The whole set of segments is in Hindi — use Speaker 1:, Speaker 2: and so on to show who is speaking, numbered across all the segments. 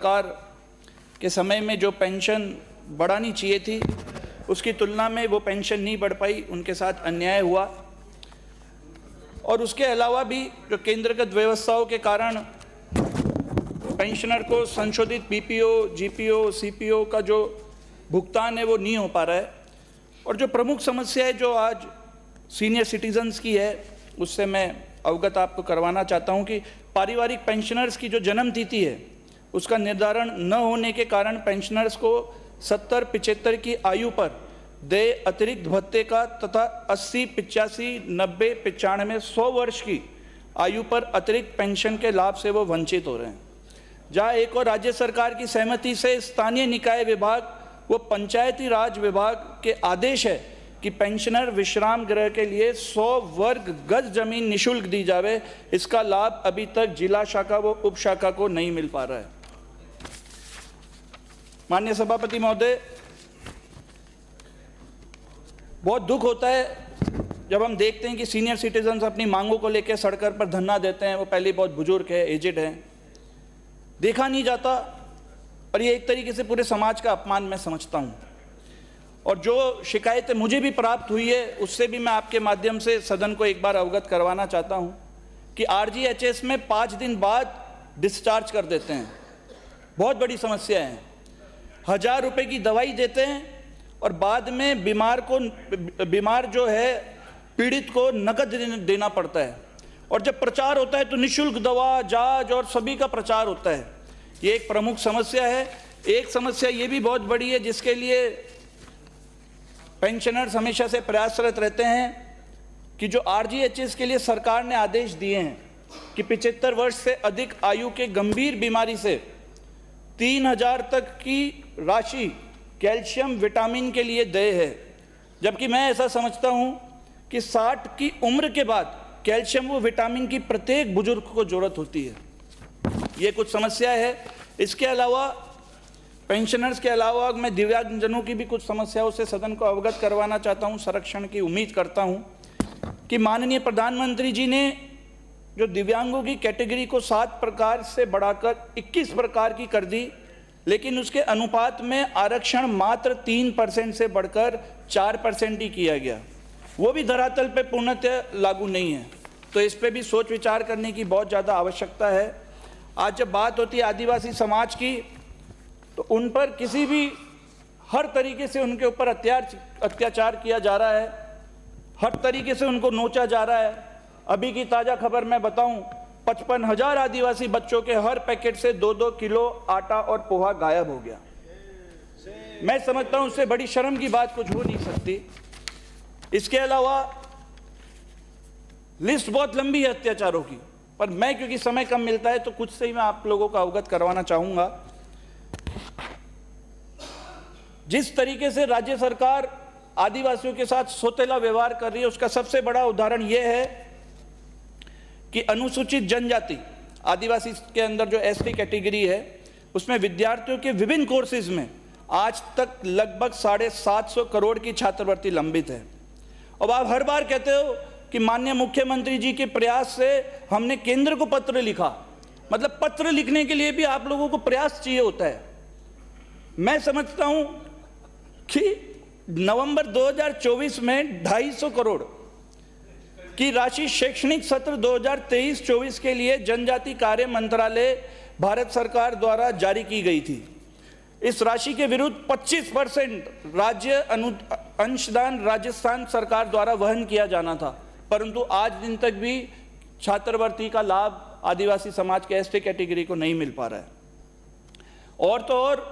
Speaker 1: सरकार के समय में जो पेंशन बढ़ानी चाहिए थी उसकी तुलना में वो पेंशन नहीं बढ़ पाई, उनके साथ अन्याय हुआ। और उसके अलावा भी जो केंद्रगत व्यवस्थाओं के कारण पेंशनर को संशोधित बीपीओ, जीपीओ, सीपीओ का जो भुगतान है वो नहीं हो पा रहा है। और जो प्रमुख समस्या है जो आज सीनियर सिटीजन्स की है उससे मैं अवगत आपको करवाना चाहता हूं कि पारिवारिक पेंशनर्स की जो जन्म तिथि है उसका निर्धारण न होने के कारण पेंशनर्स को 70, 75 की आयु पर देय अतिरिक्त भत्ते का तथा 80, 85, 90, 95, 100 वर्ष की आयु पर अतिरिक्त पेंशन के लाभ से वो वंचित हो रहे हैं। जहां एक और राज्य सरकार की सहमति से स्थानीय निकाय विभाग वो पंचायती राज विभाग के आदेश है कि पेंशनर विश्राम गृह के लिए 100 वर्ग गज जमीन निशुल्क दी जावे, इसका लाभ अभी तक जिला शाखा व उप शाखा को नहीं मिल पा रहा है। माननीय सभापति महोदय, बहुत दुख होता है जब हम देखते हैं कि सीनियर सिटीजन्स अपनी मांगों को लेकर सड़कों पर धरना देते हैं। वो पहले बहुत बुजुर्ग है, एजेड है, देखा नहीं जाता और ये एक तरीके से पूरे समाज का अपमान मैं समझता हूँ। और जो शिकायतें मुझे भी प्राप्त हुई है उससे भी मैं आपके माध्यम से सदन को एक बार अवगत करवाना चाहता हूँ कि आरजीएचएस में 5 दिन बाद डिस्चार्ज कर देते हैं। बहुत बड़ी समस्या है। 1000 रुपये की दवाई देते हैं और बाद में बीमार जो है पीड़ित को नकद देना पड़ता है। और जब प्रचार होता है तो निःशुल्क दवा, जांच और सभी का प्रचार होता है। ये एक प्रमुख समस्या है। एक समस्या ये भी बहुत बड़ी है जिसके लिए पेंशनर्स हमेशा से प्रयासरत रहते हैं कि जो आरजीएचएस के लिए सरकार ने आदेश दिए हैं कि 75 वर्ष से अधिक आयु के गंभीर बीमारी से 3000 तक की राशि कैल्शियम विटामिन के लिए देय है, जबकि मैं ऐसा समझता हूं कि 60 की उम्र के बाद कैल्शियम व विटामिन की प्रत्येक बुजुर्ग को जरूरत होती है। ये कुछ समस्या है। इसके अलावा पेंशनर्स के अलावा मैं दिव्यांगजनों की भी कुछ समस्याओं से सदन को अवगत करवाना चाहता हूं। संरक्षण की उम्मीद करता हूं कि माननीय प्रधानमंत्री जी ने जो दिव्यांगों की कैटेगरी को 7 प्रकार से बढ़ाकर 21 प्रकार की कर दी, लेकिन उसके अनुपात में आरक्षण मात्र 3% से बढ़कर 4% ही किया गया। वो भी धरातल पे पूर्णतः लागू नहीं है। तो इस पे भी सोच विचार करने की बहुत ज़्यादा आवश्यकता है। आज जब बात होती है आदिवासी समाज की तो उन पर किसी भी हर तरीके से उनके ऊपर अत्याचार किया जा रहा है, हर तरीके से उनको नोचा जा रहा है। अभी की ताज़ा खबर मैं बताऊं, 55,000 आदिवासी बच्चों के हर पैकेट से 2-2 किलो आटा और पोहा गायब हो गया। मैं समझता हूं उससे बड़ी शर्म की बात कुछ हो नहीं सकती। इसके अलावा लिस्ट बहुत लंबी है अत्याचारों की, पर मैं क्योंकि समय कम मिलता है तो कुछ से ही मैं आप लोगों को अवगत करवाना चाहूंगा। जिस तरीके से राज्य सरकार आदिवासियों के साथ सौतेला व्यवहार कर रही है उसका सबसे बड़ा उदाहरण यह है कि अनुसूचित जनजाति आदिवासी के अंदर जो एसटी कैटेगरी है उसमें विद्यार्थियों के विभिन्न कोर्सेज में आज तक लगभग 750 करोड़ की छात्रवृत्ति लंबित है। अब आप हर बार कहते हो कि माननीय मुख्यमंत्री जी के प्रयास से हमने केंद्र को पत्र लिखा। मतलब पत्र लिखने के लिए भी आप लोगों को प्रयास चाहिए होता है। मैं समझता हूं कि नवंबर 2024 में 250 करोड़ की राशि शैक्षणिक सत्र 2023-24 के लिए जनजाति कार्य मंत्रालय भारत सरकार द्वारा जारी की गई थी। इस राशि के विरुद्ध 25% राज्य अंशदान राजस्थान सरकार द्वारा वहन किया जाना था, परंतु आज दिन तक भी छात्रवृत्ति का लाभ आदिवासी समाज के एसटी कैटेगरी को नहीं मिल पा रहा है। और तो और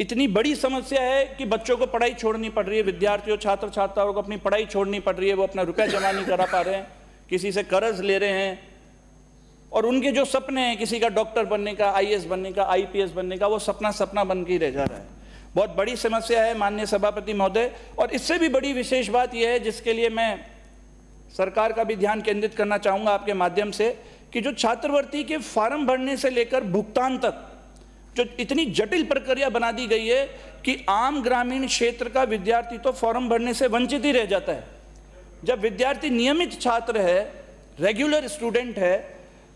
Speaker 1: इतनी बड़ी समस्या है कि बच्चों को पढ़ाई छोड़नी पड़ रही है, विद्यार्थियों छात्र छात्राओं को अपनी पढ़ाई छोड़नी पड़ रही है। वो अपना रुपया जमा नहीं करा पा रहे हैं, किसी से कर्ज ले रहे हैं और उनके जो सपने हैं किसी का डॉक्टर बनने का, आईएएस बनने का, आईपीएस बनने का, वो सपना बन के ही रह जा रहा है। बहुत बड़ी समस्या है माननीय सभापति महोदय। और इससे भी बड़ी विशेष बात यह है जिसके लिए मैं सरकार का भी ध्यान केंद्रित करना चाहूँगा आपके माध्यम से कि जो छात्रवृत्ति के फार्म भरने से लेकर भुगतान तक जो इतनी जटिल प्रक्रिया बना दी गई है कि आम ग्रामीण क्षेत्र का विद्यार्थी तो फॉर्म भरने से वंचित ही रह जाता है। जब विद्यार्थी नियमित छात्र है, रेगुलर स्टूडेंट है,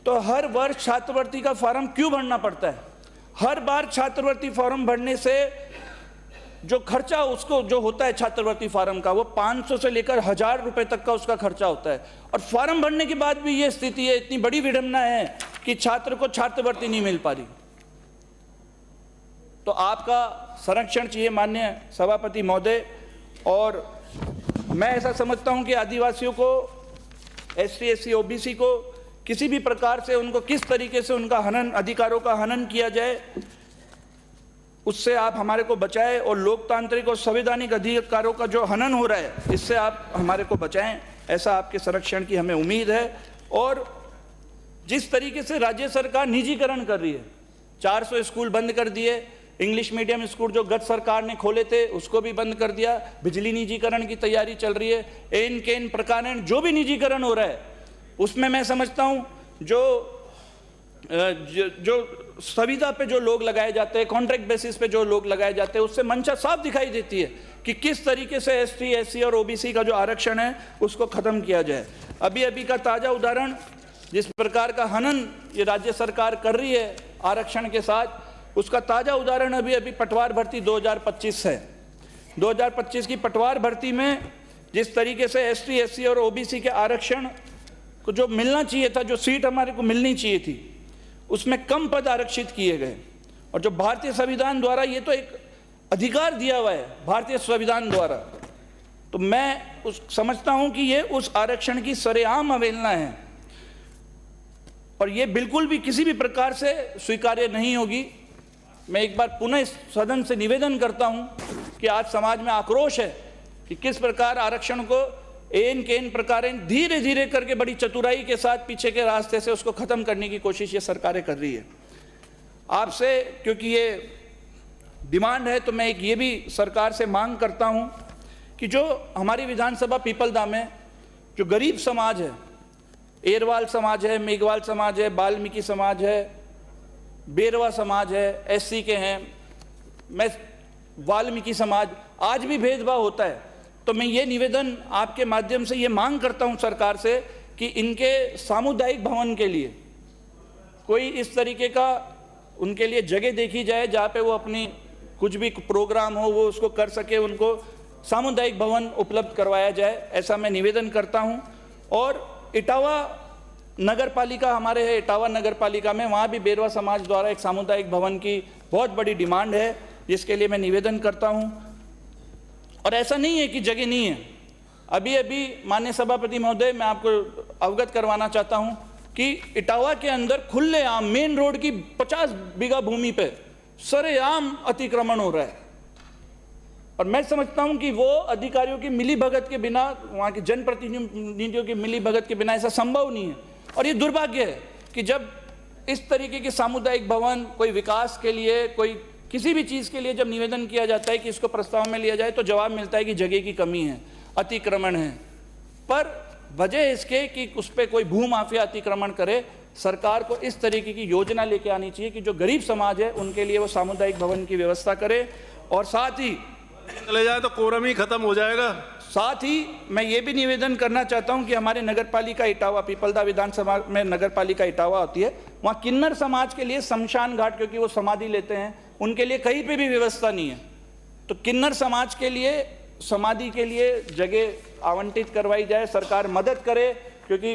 Speaker 1: तो हर वर्ष छात्रवृत्ति का फॉर्म क्यों भरना पड़ता है? हर बार छात्रवृत्ति फॉर्म भरने से जो खर्चा उसको जो होता है छात्रवृत्ति फॉर्म का, वो 500 से लेकर 1000 रुपए तक का उसका खर्चा होता है। और फॉर्म भरने के बाद भी ये स्थिति है, इतनी बड़ी विडंबना है कि छात्र को छात्रवृत्ति नहीं मिल पा रही। तो आपका संरक्षण चाहिए माननीय सभापति महोदय। और मैं ऐसा समझता हूं कि आदिवासियों को, SC, SC, OBC को किसी भी प्रकार से उनको किस तरीके से उनका हनन, अधिकारों का हनन किया जाए, उससे आप हमारे को बचाएं। और लोकतांत्रिक और संवैधानिक अधिकारों का जो हनन हो रहा है, इससे आप हमारे को बचाएं, ऐसा आपके संरक्षण की हमें उम्मीद है। और जिस तरीके से राज्य सरकार निजीकरण कर रही है, 400 स्कूल बंद कर दिए, इंग्लिश मीडियम स्कूल जो गत सरकार ने खोले थे उसको भी बंद कर दिया, बिजली निजीकरण की तैयारी चल रही है, एन केन प्रकार जो भी निजीकरण हो रहा है उसमें मैं समझता हूं जो संविदा पे जो लोग लगाए जाते हैं, कॉन्ट्रैक्ट बेसिस पे जो लोग लगाए जाते हैं, उससे मंशा साफ दिखाई देती है कि किस तरीके से ST, SC और OBC का जो आरक्षण है उसको खत्म किया जाए। अभी अभी का ताजा उदाहरण, जिस प्रकार का हनन ये राज्य सरकार कर रही है आरक्षण के साथ, उसका ताजा उदाहरण अभी अभी पटवार भर्ती 2025 है। 2025 की पटवार भर्ती में जिस तरीके से ST, SC और OBC के आरक्षण को जो मिलना चाहिए था, जो सीट हमारे को मिलनी चाहिए थी, उसमें कम पद आरक्षित किए गए। और जो भारतीय संविधान द्वारा, ये तो एक अधिकार दिया हुआ है भारतीय संविधान द्वारा, तो मैं समझता हूं कि ये उस आरक्षण की सरेआम अवहेलना है और ये बिल्कुल भी किसी भी प्रकार से स्वीकार्य नहीं होगी। मैं एक बार पुनः इस सदन से निवेदन करता हूं कि आज समाज में आक्रोश है कि किस प्रकार आरक्षण को एन केन प्रकार धीरे धीरे करके बड़ी चतुराई के साथ पीछे के रास्ते से उसको खत्म करने की कोशिश ये सरकारें कर रही है। आपसे क्योंकि ये डिमांड है, तो मैं एक ये भी सरकार से मांग करता हूं कि जो हमारी विधानसभा पीपलदा में जो गरीब समाज है, एरवाल समाज है, मेघवाल समाज है, वाल्मीकि समाज है, बेरवा समाज है, SC के हैं, मैं वाल्मीकि समाज, आज भी भेदभाव होता है। तो मैं ये निवेदन आपके माध्यम से ये मांग करता हूं सरकार से कि इनके सामुदायिक भवन के लिए कोई इस तरीके का उनके लिए जगह देखी जाए जहां पे वो अपनी कुछ भी प्रोग्राम हो वो उसको कर सके, उनको सामुदायिक भवन उपलब्ध करवाया जाए, ऐसा मैं निवेदन करता हूं। और इटावा नगर पालिका हमारे है, इटावा नगर पालिका में वहाँ भी बेरवा समाज द्वारा एक सामुदायिक भवन की बहुत बड़ी डिमांड है, जिसके लिए मैं निवेदन करता हूँ। और ऐसा नहीं है कि जगह नहीं है। अभी अभी माननीय सभापति महोदय, मैं आपको अवगत करवाना चाहता हूँ कि इटावा के अंदर खुलेआम मेन रोड की 50 बीघा भूमि पे सरेआम अतिक्रमण हो रहा है। और मैं समझता हूं कि वो अधिकारियों की मिलीभगत के बिना, वहां के जनप्रतिनिधियों की मिलीभगत के बिना ऐसा संभव नहीं है। और ये दुर्भाग्य है कि जब इस तरीके के सामुदायिक भवन कोई विकास के लिए, कोई किसी भी चीज़ के लिए जब निवेदन किया जाता है कि इसको प्रस्ताव में लिया जाए, तो जवाब मिलता है कि जगह की कमी है, अतिक्रमण है। पर वजह इसके कि उस पर कोई भूमाफिया अतिक्रमण करे, सरकार को इस तरीके की योजना लेके आनी चाहिए कि जो गरीब समाज है उनके लिए वो सामुदायिक भवन की व्यवस्था करे। और साथ ही
Speaker 2: चले जाए तो कोरम ही खत्म हो जाएगा।
Speaker 1: साथ ही मैं ये भी निवेदन करना चाहता हूं कि हमारे नगर पालिका इटावा, पीपलदा विधानसभा में नगर पालिका इटावा होती है, वहाँ किन्नर समाज के लिए शमशान घाट, क्योंकि वो समाधि लेते हैं, उनके लिए कहीं पे भी व्यवस्था नहीं है। तो किन्नर समाज के लिए समाधि के लिए जगह आवंटित करवाई जाए, सरकार मदद करे, क्योंकि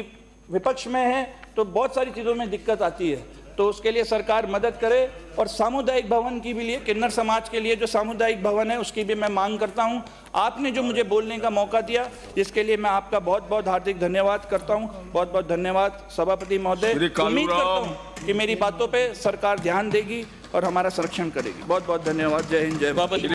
Speaker 1: विपक्ष में है तो बहुत सारी चीज़ों में दिक्कत आती है, तो उसके लिए सरकार मदद करे। और सामुदायिक भवन की भी लिए, किन्नर समाज के लिए जो सामुदायिक भवन है उसकी भी मैं मांग करता हूं। आपने जो मुझे बोलने का मौका दिया, जिसके लिए मैं आपका बहुत बहुत हार्दिक धन्यवाद करता हूं। बहुत बहुत धन्यवाद सभापति महोदय। उम्मीद करता हूं कि मेरी बातों पे सरकार ध्यान देगी और हमारा संरक्षण करेगी। बहुत बहुत धन्यवाद। जय हिंद, जय भारत।